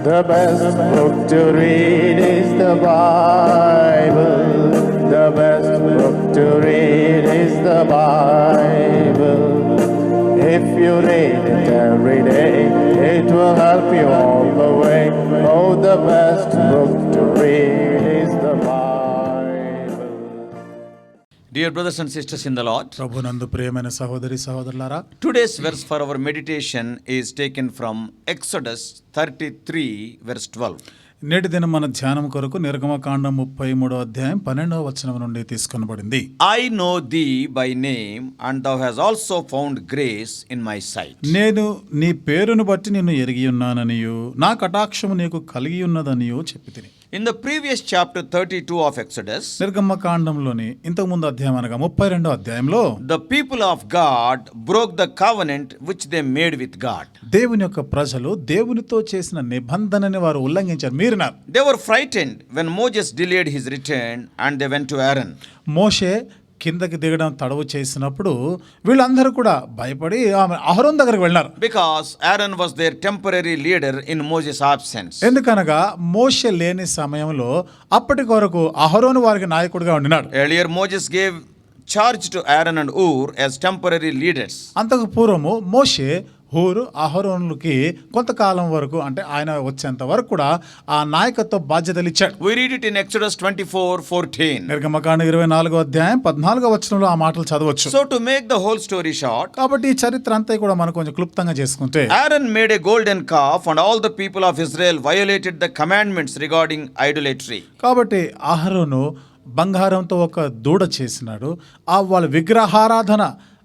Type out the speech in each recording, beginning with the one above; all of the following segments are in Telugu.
The best book to read is the Bible. The best book to read is the Bible. If you read it every day, it will help you all the way. Oh, the best book to read is the Bible. Dear brothers and sisters in the Lord, ప్రభునందు ప్రియమైన సహోదరి సహోదరులారా, today's verse for our meditation is taken from Exodus 33 verse 12. నేటి దినం మన ధ్యానం కొరకు నిర్గమకాండం 33వ అధ్యాయం 12వ వచనం నుండి తీసుకొనబడింది. I know thee by name, and thou hast also found grace in my sight. నేను నీ పేరును బట్టి నిన్ను ఎరిగి ఉన్నాననియు నా కటాక్షము నీకు కలిగి ఉన్నదనియు చెప్పితిని. In the previous chapter 32 of Exodus, నిర్గమకాండంలోని ఇంతకు ముందు అధ్యాయం అనగా 32వ అధ్యాయంలో the people of God broke the covenant which they made with God. దేవుని యొక్క ప్రజలు దేవునితో చేసిన నిబంధనని వారు ఉల్లంఘించారు, మీరినారు. They were frightened when Moses delayed his return and they went to Aaron. మోషే కిందకి దిగడం తడవు చేసినప్పుడు వీళ్ళందరూ కూడా భయపడి అహరోను దగ్గరికి వెళ్ళారు. Because Aaron was their temporary leader in Moses' absence. ఎందుకనగా మోషే లేని సమయంలో అప్పటి కొరకు అహరోను వారికి నాయకుడిగా ఉండినాడు. Earlier Moses gave charge to Aaron and Ur as temporary leaders. అంతకు పూర్వము మోషే హూరు అహరోనులకి కొంతకాలం వరకు, అంటే ఆయన వచ్చేంత వరకు కూడా ఆ నాయకత్వ బాధ్యతలు ఇచ్చాడు. We read it in Exodus 24:14. నిర్గమకాండం 24వ అధ్యాయం 14వ వచనంలో ఆ మాటలు చదవచ్చు. So to make the whole story short, కాబట్టి ఈ చరిత్ర అంతా కూడా మనం కొంచెం క్లుప్తంగా చేసుకుంటే, Aaron made a golden calf and all the people of Israel violated the commandments regarding idolatry. కాబట్టి అహరోను బంగారంతో ఒక దూడ చేసినాడు. ఆ వాళ్ళ విగ్రహారాధన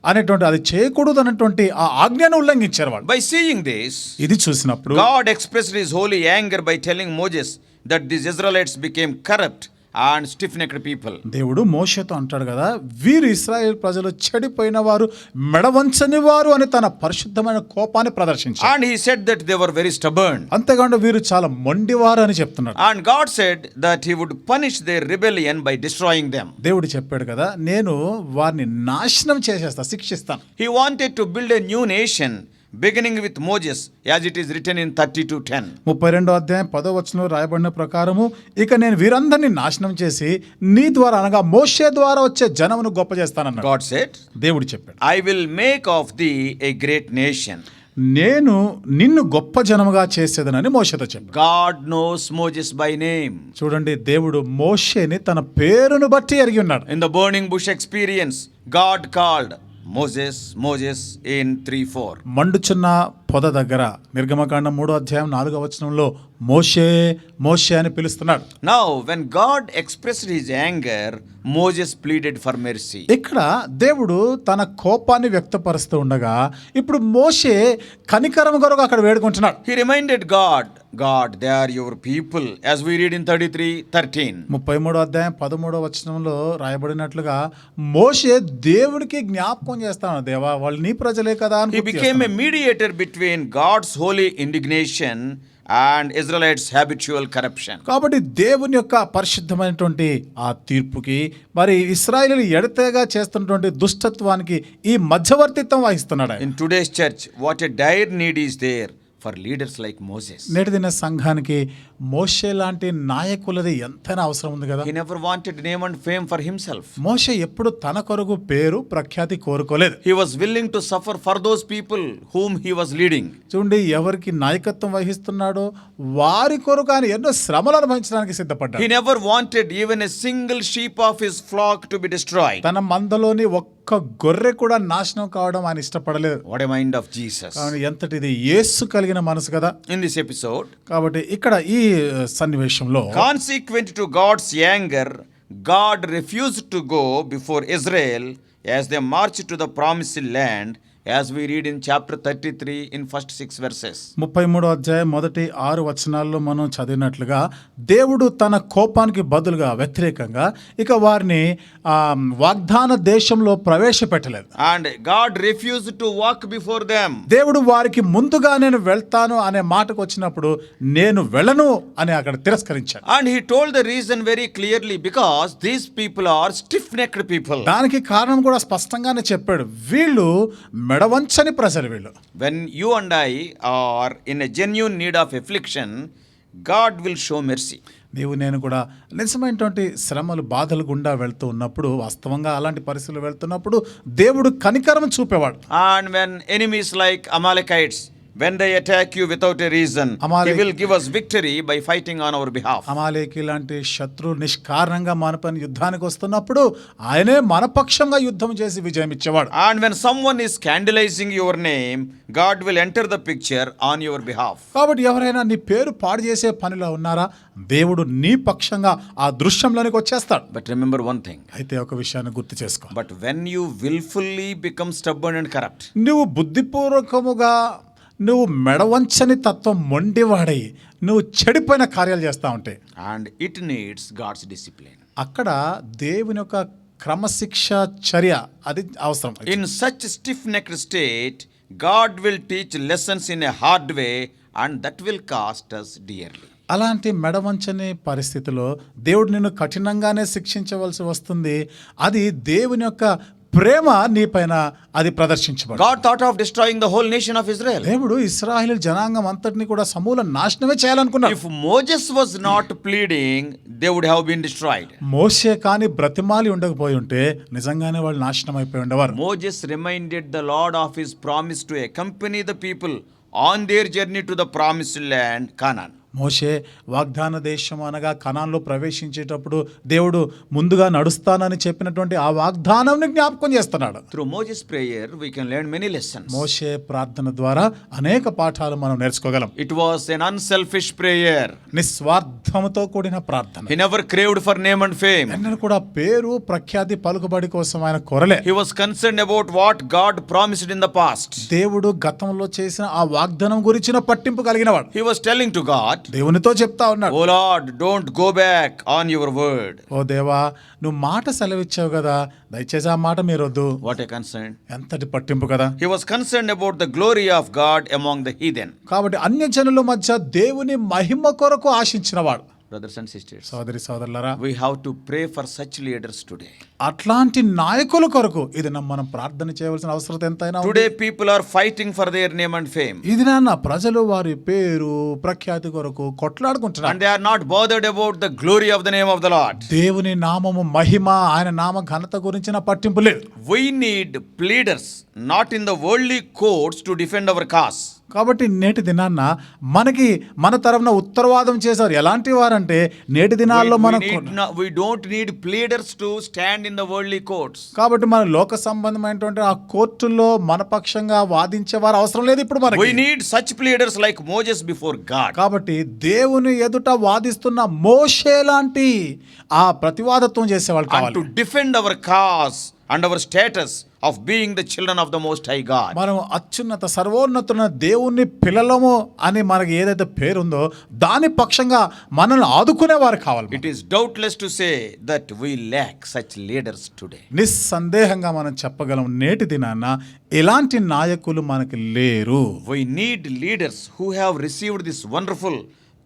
అనేటువంటి అది చేయకూడదు అన్నటువంటి ఆ ఆజ్ఞను ఉల్లంఘించారు వాళ్ళు. By seeing this, ఇది చూసినప్పుడు God expressed his holy anger by telling Moses that these Israelites became corrupt and stiff-necked people. దేవుడు మోషేతో అంటాడు కదా, వీరు ఇశ్రాయేల్ ప్రజలు చెడిపోయిన వారు, మెడవంచని వారు అని తన పరిశుద్ధమైన కోపాన్ని ప్రదర్శించాడు. And he said that they were very stubborn. అంతేకాకుండా వీరు చాలా మొండివారు అని చెప్తున్నాడు. And God said that he would punish their rebellion by destroying them. దేవుడు చెప్పాడు కదా, నేను వారిని నాశనం చేసేస్తా, శిక్షిస్తాను. He wanted to build a new nation beginning with Moses, as it is written in 32:10. 32వ అధ్యాయం 10వ వచనంలో రాయబడిన ప్రకారము, ఇక నేను వీరందరినీ నాశనం చేసి నీ ద్వారా అనగా మోషే ద్వారా వచ్చే జనమును గొప్ప చేస్తానన్నాడు. God said, దేవుడు చెప్పాడు, I will make of thee a great nation. నేను నిన్ను గొప్ప జనముగా చేసేదనని మోషేతో చెప్పాడు. God knows Moses by name. చూడండి, దేవుడు మోషేని తన పేరును బట్టి ఎరిగి ఉన్నాడు. In the burning bush experience, God called Moses, Moses in 3:4. మండుచున్న పొద దగ్గర నిర్గమకాండం 3వ అధ్యాయం 4వ వచనంలో మోషే మోషే అని పిలుస్తున్నాడు. Now when God expressed his anger, Moses pleaded for mercy. ఇక్కడ దేవుడు తన కోపాన్ని వ్యక్తపరుస్తూ ఉండగా ఇప్పుడు మోషే కనికరం కొరకు అక్కడ వేడుకుంటున్నాడు. He reminded God, they are your people, as we read in 33:13. 33వ అధ్యాయం 13వ వచనంలో రాయబడినట్లుగా మోషే దేవుడికి జ్ఞాపకం చేస్తాడు, దేవా వాళ్ళు నీ ప్రజలే కదా అని. He became a mediator between God's holy indignation and Israelites' habitual corruption. కాబట్టి దేవుని యొక్క పరిశుద్ధమైనటువంటి ఆ తీర్పుకి మరి ఇశ్రాయేలు ఎడతెగా చేస్తున్నటువంటి దుష్టత్వానికి ఈ మధ్యవర్తిత్వం వహిస్తున్నాడు. In today's church, what a dire need is there for leaders like Moses. నేటి దిన సంఘానికి మోషే లాంటి నాయకులది ఎంతైనా అవసరం ఉంది కదా. He never wanted name and fame for himself. మోషే ఎప్పుడు తన కొరకు పేరు ప్రఖ్యాతి కోరుకోలేదు. He was willing to suffer for those people whom he was leading. చూడండి, ఎవరికి నాయకత్వం వహిస్తున్నాడో వారి కొరకు ఆయన ఎన్నో శ్రమలు అనుభవించడానికి సిద్ధపడ్డాడు. He never wanted even a single sheep of his flock to be destroyed. తన మందలోని ఒక్క గొర్రె కూడా నాశనం కావడం ఆయన ఇష్టపడలేదు. What a mind of Jesus. కానీ ఎంతటిది యేసు కలిగిన మనసు కదా. In this episode, కాబట్టి ఇక్కడ ఈ సన్నివేశంలో consequent to God's anger, God refused to go before Israel as they marched to the promised land, as we read in chapter 33 in first 6 verses. 33వ అధ్యాయం మొదటి 6 వచనాల్లో మనం చదివినట్లుగా దేవుడు తన కోపానికి బదులుగా వ్యతిరేకంగా ఇక వారిని వాగ్దాన దేశంలో ప్రవేశపెట్టలేదు. And God refused to walk before them. దేవుడు వారికి ముందుగా నేను వెళ్తాను అనే మాటకు వచ్చినప్పుడు నేను వెళ్ళను అని అక్కడ తిరస్కరించాడు. And he told the reason very clearly, because these people are stiff-necked people. దానికి కారణం కూడా స్పష్టంగానే చెప్పాడు, వీళ్ళు మెడవంచని ప్రజలు వీళ్ళు. When you and I are in a genuine need of affliction, God will show mercy. నీవు నేను కూడా నిజమైనటువంటి శ్రమలు బాధలు గుండా వెళ్తూ ఉన్నప్పుడు, వాస్తవంగా అలాంటి పరిస్థితులు వెళ్తున్నప్పుడు దేవుడు కనికరం చూపేవాడు. And when enemies like Amalekites, when they attack you without a reason, He will give us victory by fighting on our behalf. అమాలేకి లాంటి శత్రు నిష్కారణంగా మనపైన యుద్ధానికి వస్తున్నప్పుడు ఆయనే మన పక్షంగా యుద్ధం చేసి విజయం ఇచ్చేవాడు. And when someone is scandalizing your name, God will enter the picture on your behalf. కాబట్టి ఎవరైనా నీ పేరు పాడు చేసే పనిలో ఉన్నారా, దేవుడు నీ పక్షంగా ఆ దృశ్యంలోనికి వచ్చేస్తాడు. But remember one thing. అయితే ఒక విషయాన్ని గుర్తు చేసుకో, But when you willfully become stubborn and corrupt, నువ్వు బుద్ధిపూర్వకముగా నువ్వు మెడవంచని తత్వం మొండివాడై నువ్వు చెడిపోయిన కార్యాలు చేస్తూ ఉంటే, and it needs God's discipline. అక్కడ దేవుని యొక్క క్రమశిక్ష చర్య అది అవసరం. In such stiff-necked state, God will teach lessons in a hard way, and that will cost us dearly. అలాంటి మెడవంచని పరిస్థితిలో దేవుడు నిన్ను కఠినంగానే శిక్షించవలసి వస్తుంది. అది దేవుని యొక్క ప్రేమ నీపైన అది ప్రదర్శించబడు. God thought of destroying the whole nation of Israel. దేవుడు ఇశ్రాయేలు జనాంగం అంతటిని కూడా సమూల నాశనమే చేయాలనుకున్నాడు. If Moses was not pleading, they would have been destroyed. మోషే కానీ బ్రతిమాలి ఉండకపోయి ఉంటే నిజంగానే వాళ్ళు నాశనం అయిపోయి ఉండేవారు. Moses reminded the Lord of his promise to accompany the people on their journey to the promised land, Canaan. మోషే వాగ్దాన దేశం అనగా కనాన్లో ప్రవేశించేటప్పుడు దేవుడు ముందుగా నడుస్తానని చెప్పినటువంటి ఆ వాగ్దానాన్ని జ్ఞాపకం చేస్తున్నాడు. Through Moses' prayer, we can learn many lessons. మోషే ప్రార్థన ద్వారా అనేక పాఠాలు మనం నేర్చుకోగలం. It was an unselfish prayer. నిస్వార్థంతో కూడిన ప్రార్థన. He never craved for name and fame. ఎన్నడూ కూడా పేరు ప్రఖ్యాతి పలుకుబడి కోసం ఆయన కోరలే. He was concerned about what God promised in the past. దేవుడు గతంలో చేసిన ఆ వాగ్దానం గురించిన పట్టింపు కలిగినవాడు. He was telling to God, దేవునితో చెప్తా ఉన్నాడు, "Oh Lord, don't go back on your word." ఓ దేవా, నువ్వు మాట సెలవిచ్చావు కదా, దయచేసి ఆ మాట మీరొద్దు. What a concern. ఎంతటి పట్టింపు కదా. He was concerned about the glory of God among the heathen. కాబట్టి అన్య జనుల మధ్య దేవుని మహిమ కొరకు ఆశించినవాడు. Brothers and sisters, సోదరి సోదరులారా, we have to pray for such leaders today. అట్లాంటి నాయకుల కొరకు ఇది మనం ప్రార్థన చేయవలసిన అవసరం ఎంతైనా ఉంది. Today people are fighting for their name and fame. ఇది నాన్న ప్రజలు వారి పేరు ప్రఖ్యాతి కొరకు కొట్లాడుకుంటున్నారు. And they are not bothered about the glory of the name of the Lord. దేవుని నామము మహిమ, ఆయన నామ ఘనత గురించిన పట్టింపు లేదు. We need pleaders, not in the worldly courts, to defend our cause. కాబట్టి నేటి దినాన్న మనకి మన తరఫున ఉత్తరవాదం చేశారు. ఎలాంటి వారంటే నేటి దినాల్లో We don't need pleaders to stand in the worldly courts. కాబట్టి మన లోక సంబంధమైనటువంటి ఆ కోర్టుల్లో మన పక్షంగా వాదించే వారు అవసరం లేదు ఇప్పుడు మనకి. We need such pleaders like Moses before God. కాబట్టి దేవుని ఎదుట వాదిస్తున్న మోషే లాంటి ఆ ప్రతివాదత్వం చేసేవాళ్ళు And కావాలి. to defend our cause and our status of being the children of the Most High God. మనం అత్యున్నత సర్వోన్నతున్న దేవుని పిల్లలము అని మనకి ఏదైతే పేరుందో దాని పక్షంగా మనల్ని ఆదుకునేవారు కావాలి. It is doubtless to say that we lack such leaders today. నిస్సందేహంగా మనం చెప్పగలం నేటి దినాన ఎలాంటి నాయకులు మనకి లేరు. We need leaders who have received this wonderful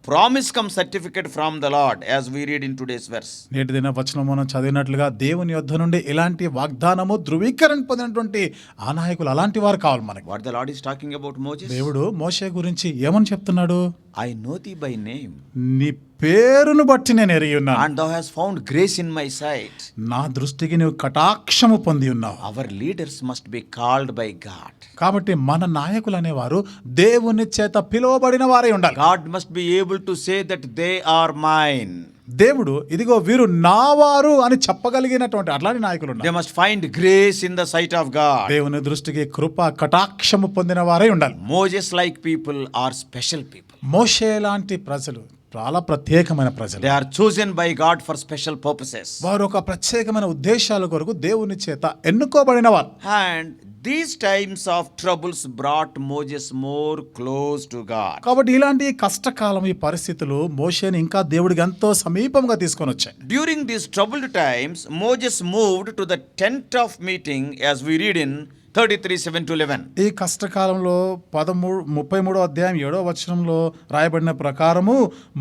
promise come certificate from the Lord, as we read in today's verse. నేటి దిన వచనం మనం చదివినట్లుగా దేవుని యొద్ద నుండి ఇలాంటి వాగ్దానము ధృవీకరణ పొందినటువంటి ఆ నాయకులు అలాంటి వారు కావాలి మనకి. What the Lord is talking about Moses? దేవుడు మోషే గురించి ఏమని చెప్తున్నాడు? I know thee by name, నీ పేరును బట్టి నేను ఎరిగి ఉన్నాను, and thou hast found grace in my sight. నా దృష్టికి నువ్వు కటాక్షము పొంది ఉన్నావు. Our leaders must be called by God. కాబట్టి మన నాయకులు అనేవారు దేవుని చేత పిలువబడిన వారై ఉండాలి. God must be able to say that they are mine. దేవుడు ఇదిగో వీరు నావారు అని చెప్పగలిగినటువంటి అట్లాంటి నాయకులు ఉండాలి. They must find grace in the sight of God. దేవుని దృష్టికి కృప కటాక్షము పొందిన వారై ఉండాలి. Moses like people are special people. మోషే లాంటి ప్రజలు చాలా ప్రత్యేకమైన ప్రజలు. They are chosen by God for special purposes. వారు ఒక ప్రత్యేకమైన ఉద్దేశాల కొరకు దేవుని చేత ఎన్నుకోబడిన వారు. And these times of troubles brought Moses more close to God. కాబట్టి ఇలాంటి కష్టకాలం ఈ పరిస్థితులు మోషేని ఇంకా దేవుడికి ఎంతో సమీపంగా తీసుకొని వచ్చాయి. During these troubled times, Moses moved to the tent of meeting, as we read in 33:7-11. ఈ కష్టకాలంలో 33వ అధ్యాయం 7వ వచనంలో రాయబడిన ప్రకారము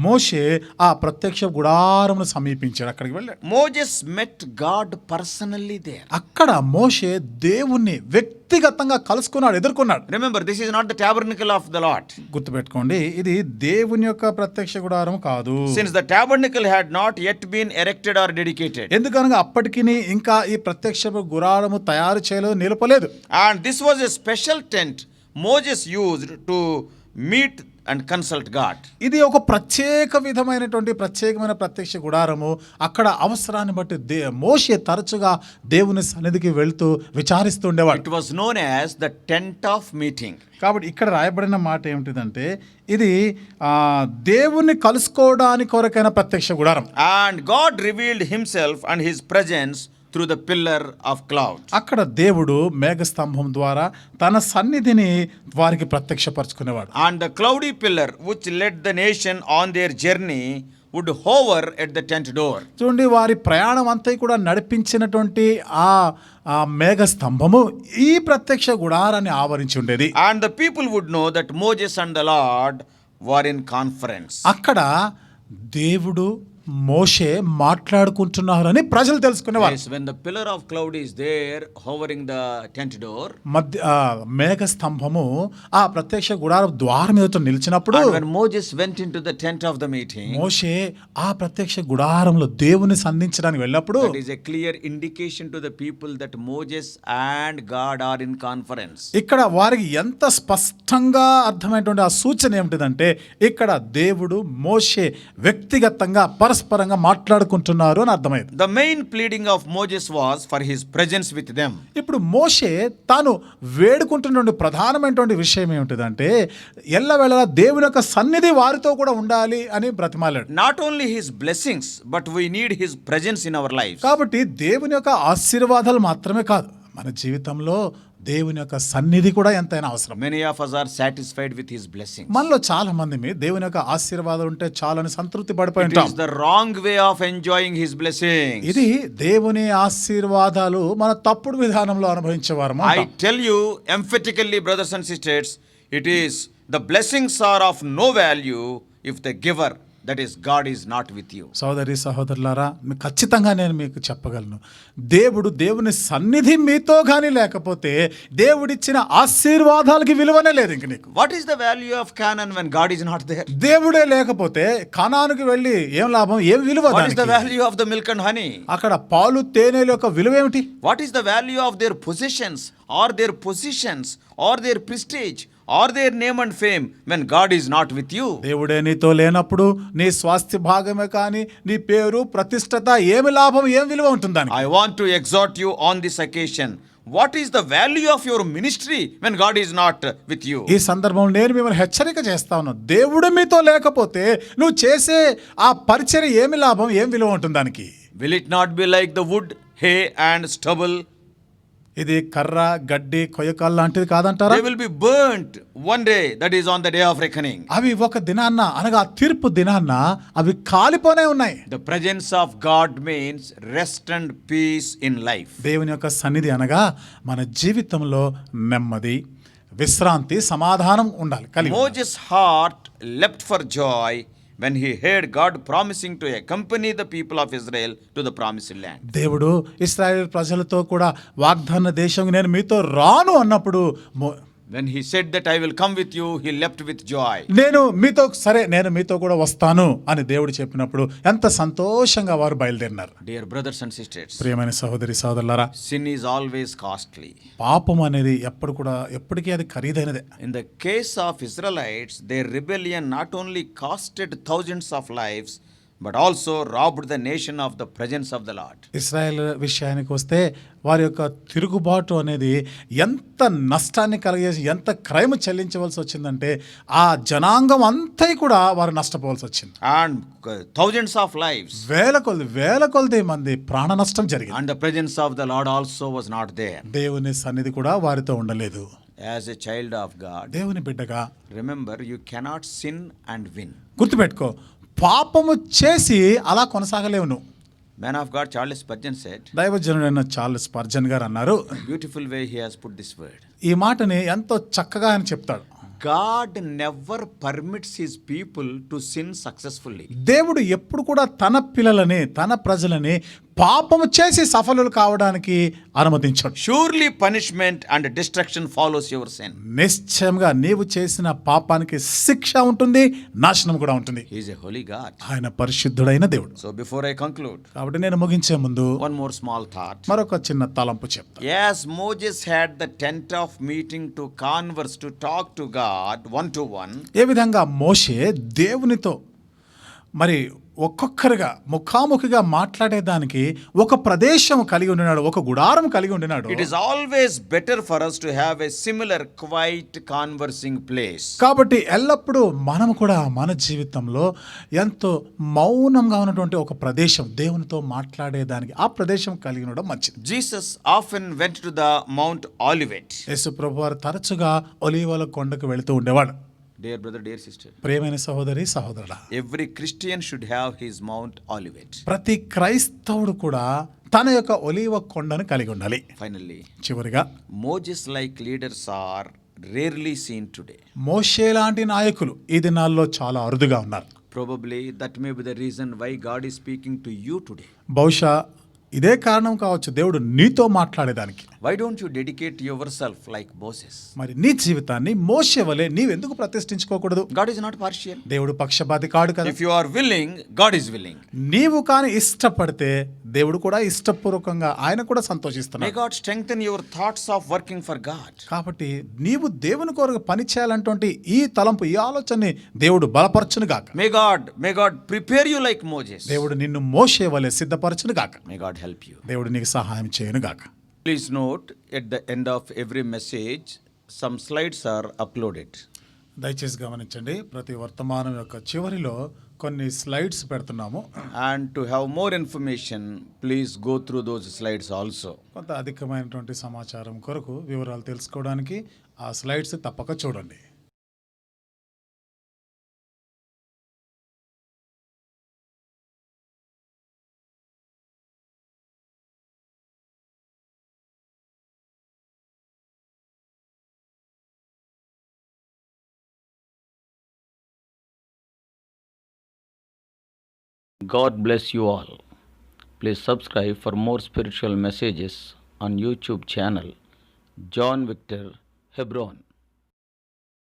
మోషే ఆ ప్రత్యక్ష గుడారమును సమీపించాడు. అక్కడికి వెళ్ళాడు. Moses met God personally there. అక్కడ మోషే దేవుణ్ణి వ్యక్తిగతంగా కలుసుకున్నాడు, ఎదుర్కొన్నాడు. Remember, this is not the tabernacle of the Lord. గుర్తుపెట్టుకోండి, ఇది దేవుని యొక్క ప్రత్యక్ష గుడారం కాదు. Since the tabernacle had not yet been erected or dedicated. ఎందుకనగా అప్పటికి ఇంకా ఈ ప్రత్యక్ష గుడారము తయారు చేయలేదు, నిలపలేదు. And this was a special tent Moses used to meet and consult God. ఇది ఒక ప్రత్యేకమైన ప్రత్యక్ష గుడారము. అక్కడ అవసరాన్ని బట్టి మోషే తరచుగా దేవుని సన్నిధికి వెళ్తూ విచారిస్తుండేవాడు. It was known as the tent of meeting. కాబట్టి ఇక్కడ రాయబడిన మాట ఏమిటిదంటే ఇది దేవుని కలుసుకోవడానికి కొరకైన ప్రత్యక్ష గుడారం. And God revealed himself and his presence through the pillar of cloud. అక్కడ దేవుడు మేఘస్తంభం ద్వారా తన సన్నిధిని వారికి ప్రత్యక్షపరచుకునేవాడు. And the cloudy pillar which led the nation on their journey would hover at the tent door. చూడండి, వారి ప్రయాణం అంతా కూడా నడిపించినటువంటి ఆ మేఘస్తంభము ఈ ప్రత్యక్ష గుడారాన్ని ఆవరించి ఉండేది. And the people would know that Moses and the Lord were in conference. అక్కడ దేవుడు మోషే మాట్లాడుకుంటున్నారని ప్రజలు తెలుసుకునేవారు. Yes, when the pillar of cloud is there hovering the tent door, మేఘ స్తంభము ఆ ప్రత్యక్ష గుడారం ద్వారం మీద నిలిచినప్పుడు, and when Moses went into the tent of the meeting, మోషే ఆ ప్రత్యక్ష గుడారంలో దేవుని సంధించడానికి వెళ్ళినప్పుడు, that is a clear indication to the people that Moses and God are in conference. ఇక్కడ వారికి ఎంత స్పష్టంగా అర్థమైనటువంటి ఆ సూచన ఏమిటిదంటే ఇక్కడ దేవుడు మోషే వ్యక్తిగతంగా పరస్పరంగా మాట్లాడుకుంటున్నారు అని అర్థమైంది. The main pleading of Moses was for his presence with them. ఇప్పుడు మోషే తాను వేడుకుంటున్న ప్రధానమైనటువంటి విషయం ఏమిటిదంటే ఎల్లవేళలా దేవుని యొక్క సన్నిధి వారితో కూడా ఉండాలి అని బ్రతిమాలాడు. Not only his blessings, but we need his presence in our lives. కాబట్టి దేవుని యొక్క ఆశీర్వాదాలు మాత్రమే కాదు, మన జీవితంలో దేవుని యొక్క సన్నిధి కూడా ఎంతైనా అవసరం. Many of us are satisfied with his blessings. మనలో చాలా మంది దేవుని యొక్క ఆశీర్వాదాలు ఉంటే చాలని సంతృప్తి పడిపోయి It ఉంటాం. is the wrong way of enjoying his blessings. ఇది దేవుని ఆశీర్వాదాలు మన తప్పుడు విధానంలో అనుభవించేవారు. I tell you emphatically, brothers and sisters, it is the blessings are of no value if the giver, that is God, is not with you. సోదరి సహోదరులారా, ఖచ్చితంగా నేను మీకు చెప్పగలను, దేవుని సన్నిధి మీతో కానీ లేకపోతే దేవుడిచ్చిన ఆశీర్వాదాలకి విలువనే లేదు ఇంక నీకు. What is the value of Canaan when God is not there? దేవుడే లేకపోతే కనానుకి వెళ్ళి ఏం లాభం, ఏం విలువ? What is the value of the milk and honey? అక్కడ పాలు తేనెల యొక్క విలువ ఏమిటి? What is the value of their possessions or their positions or their prestige or their name and fame when God is not with you? దేవుడే నీతో లేనప్పుడు నీ స్వాస్థ్య భాగమే కానీ నీ పేరు ప్రతిష్టత ఏమి లాభం, ఏం విలువ ఉంటుందని. I want to exhort you on this occasion. What is the value of your ministry when God is not with you? ఈ సందర్భంలో నేను మిమ్మల్ని హెచ్చరిక చేస్తా ఉన్నాను, దేవుడు మీతో లేకపోతే నువ్వు చేసే ఆ పరిచర్య ఏమి లాభం, ఏం విలువ ఉంటుంది దానికి? Will it not be like the wood, hay and stubble? ఇది కర్ర గడ్డి కొయ్యకాలు లాంటిది కాదంటారా? They will be burnt one day, that is on the day of reckoning. అవి ఒక దినాన్న అనగా తీర్పు దినాన్న అవి కాలిపోనే ఉన్నాయి. The presence of God means rest and peace in life. దేవుని యొక్క సన్నిధి అనగా మన జీవితంలో నెమ్మది, విశ్రాంతి, సమాధానం ఉండాలి కలిగి. Moses' heart leapt for joy when he heard God promising to accompany the people of Israel to the promised land. దేవుడు ఇశ్రాయేలు ప్రజలతో కూడా వాగ్దాన దేశం నేను మీతో రాను అన్నప్పుడు, when he said that I will come with you, he leapt with joy. నేను మీతో కూడా వస్తాను అని దేవుడు చెప్పినప్పుడు ఎంత సంతోషంగా వారు బయలుదేరినారు. Dear brothers and sisters, ప్రియమైన సహోదరి సోదరులారా, sin is always costly. పాపం అనేది ఎప్పటికీ అది ఖరీదైనదే. In the case of Israelites, their rebellion not only costed thousands of lives, but also robbed the nation of the presence of the Lord. Israel విషయానికి వస్తే వారి యొక్క తిరుగుబాటు అనేది ఎంత నష్టాన్ని కలిగేసి, ఎంత క్రైమ్ చెల్లించవలసి వచ్చిందంటే ఆ జనాంగం అంతా కూడా వారు నష్టపోవాల్సి వచ్చింది. And thousands of lives. వేల కొలది మంది ప్రాణ నష్టం జరిగింది. And the presence of the Lord also was not there. దేవుని సన్నిధి కూడా వారితో ఉండలేదు. As a child of God, దేవుని బిడ్డగా remember, you cannot sin and win. గుర్తుపెట్టుకో, పాపము చేసి అలా కొనసాగలేవు నువ్వు. Man of God Charles Spurgeon said, దైవజనుడైన చార్లెస్ స్పర్జన్ గారు అన్నారు, beautiful way he has put this word. ఈ మాటని ఎంతో చక్కగా ఆయన చెప్తాడు. God never permits his people to sin successfully. దేవుడు ఎప్పుడు కూడా తన పిల్లలని, తన ప్రజలని పాపము చేసి సఫలులు కావడానికి అనుమతించడు. Surely punishment and destruction follows your sin. నిశ్చయంగా నీవు చేసిన పాపానికి శిక్ష ఉంటుంది, నాశనం కూడా ఉంటుంది. He is a holy God. ఆయన పరిశుద్ధుడైన దేవుడు. So before I conclude, కాబట్టి నేను ముగించే ముందు one more small thought. మరొక చిన్న తలంపు చెప్తా. As Moses had the tent of meeting to converse, to talk to God one to one, ఏ విధంగా మోషే దేవునితో మరి ఒక్కొక్కరుగా ముఖాముఖిగా మాట్లాడేదానికి ఒక ప్రదేశం కలిగి ఉండినాడు, ఒక గుడారం కలిగి ఉండినాడు. it is always better for us to have a similar quiet conversing place. కాబట్టి ఎల్లప్పుడూ మనం కూడా మన జీవితంలో ఎంతో మౌనంగా ఉన్నటువంటి ఒక ప్రదేశం, దేవునితో మాట్లాడేదానికి ఆ ప్రదేశం కలిగి ఉండడం మంచిది. Jesus often went to the Mount Olivet. యేసు ప్రభువారు తరచుగా ఒలీవల కొండకు వెళుతూ ఉండేవాడు. Dear brother, dear sister, ప్రియమైన సహోదరి సహోదరుడా, every Christian should have his Mount Olivet. ప్రతి క్రైస్తవుడు కూడా తన యొక్క ఒలీవ కొండను కలిగి ఉండాలి. Finally, చివరిగా Moses like leaders are rarely seen today. మోషే లాంటి నాయకులు ఈ దినాల్లో చాలా అరుదుగా ఉన్నారు. Probably that may be the reason why God is speaking to you today. బహుశా ఇదే కారణం కావచ్చు దేవుడు నీతో మాట్లాడేదానికి. Why don't you dedicate yourself like Moses? మరి నీ జీవితాన్ని మోషే వలె నీవెందుకు ప్రతిష్ఠించుకోకూడదు? God is not partial. దేవుడు పక్షపాతి కాడు కదా. If you are willing, God is willing. నీవు కానీ ఇష్టపడితే దేవుడు కూడా ఇష్టపూర్వకంగా ఆయన కూడా May సంతోషిస్తున్నాడు. God strengthen your thoughts of working for God. కాబట్టి నీవు దేవుని కొరకు పని చేయాలంటే ఈ తలంపు, ఈ ఆలోచనని దేవుడు బలపరచును గాక. May God prepare you like Moses. దేవుడు నిన్ను మోషే వలె సిద్ధపరచును గాక. May God help you. దేవుడు నీకు సహాయం చేయను గాక. Please note, at the end of every message, some slides are uploaded. దయచేసి గమనించండి, ప్రతి వర్తమానం యొక్క చివరిలో కొన్ని స్లైడ్స్ పెడుతున్నాము. And to have more information, please go through those slides also. కొంత అధికమైనటువంటి సమాచారం కొరకు వివరాలు తెలుసుకోవడానికి ఆ స్లైడ్స్ తప్పక చూడండి. God bless you all. Please subscribe for more spiritual messages on YouTube channel John Victor Hebron.